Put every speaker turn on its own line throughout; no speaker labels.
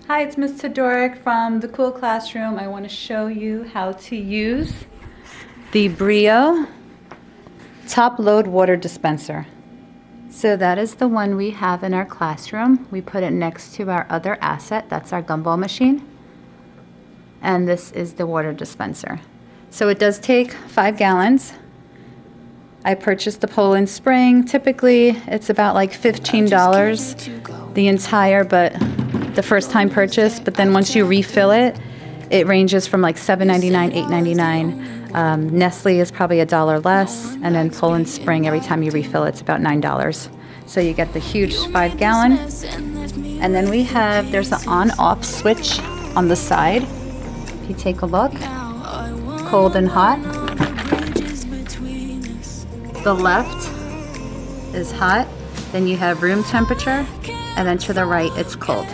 Hi, it's Ms. Todoric from The Cool Classroom. I want to show you how to use the BRIO top load water dispenser. So that is the one we have in our classroom. We put it next to our other asset, that's our gumball machine. And this is the water dispenser. So it does take 5 gallons. I purchased the Poland Spring. Typically it's about like $15 the entire, but the first time purchase, but then once you refill it, it ranges from like $7.99, $8.99. Nestle is probably $1 less, and then Poland Spring, every time you refill it's about $9. So you get the huge 5 gallon. And then there's an on-off switch on the side. If you take a look, cold and hot. The left is hot, then you have room temperature, and then to the right it's cold.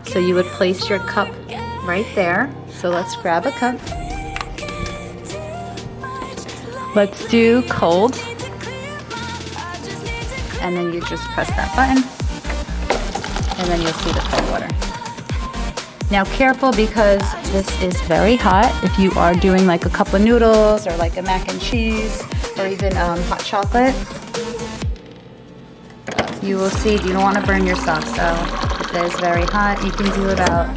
So you would place your cup right there. So let's grab a cup. Let's do cold. And then you just press that button. And then you'll see the cold water. Now careful, because this is very hot. If you are doing like a cup of noodles or like a mac and cheese or even hot chocolate, you will see you don't want to burn yourself. So it is very hot. You can do about,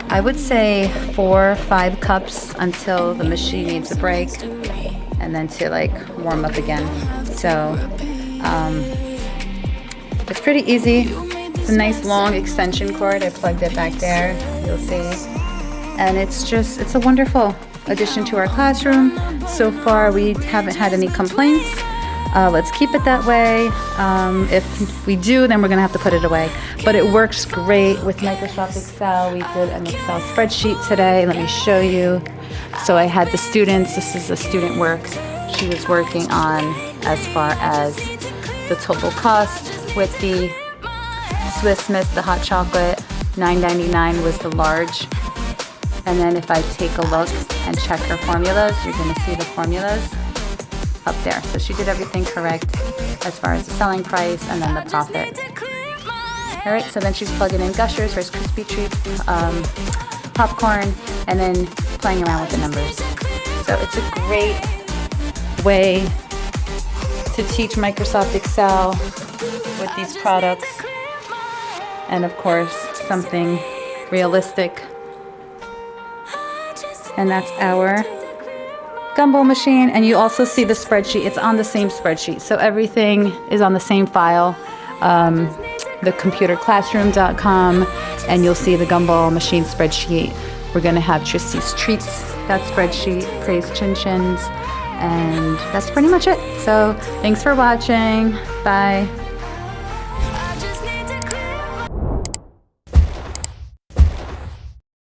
I would say, 4 or 5 cups until the machine needs a break, and then to like warm up again. So it's pretty easy. It's a nice long extension cord. I plugged it back there, you'll see. And it's a wonderful addition to our classroom. So far we haven't had any complaints. Let's keep it that way. If we do, then we're gonna have to put it away. But it works great with Microsoft Excel. We did an Excel spreadsheet today. Let me show you. So I had the students, this is the student work she was working on as far as the total cost with the Swiss Miss, the hot chocolate. $9.99 was the large. And then if I take a look and check her formulas, you're gonna see the formulas up there. So she did everything correct as far as the selling price and then the profit. All right, so then she's plugging in Gushers, Rice Krispie Treats, popcorn, and then playing around with the numbers. So it's a great way to teach Microsoft Excel with these products. And of course, something realistic. And that's our gumball machine. And you also see the spreadsheet. It's on the same spreadsheet. So everything is on the same file, thecomputerclassroom.com, and you'll see the gumball machine spreadsheet. We're going to have Trissy's Treats, that spreadsheet, Praise Chin Chins, and that's pretty much it. So thanks for watching. Bye.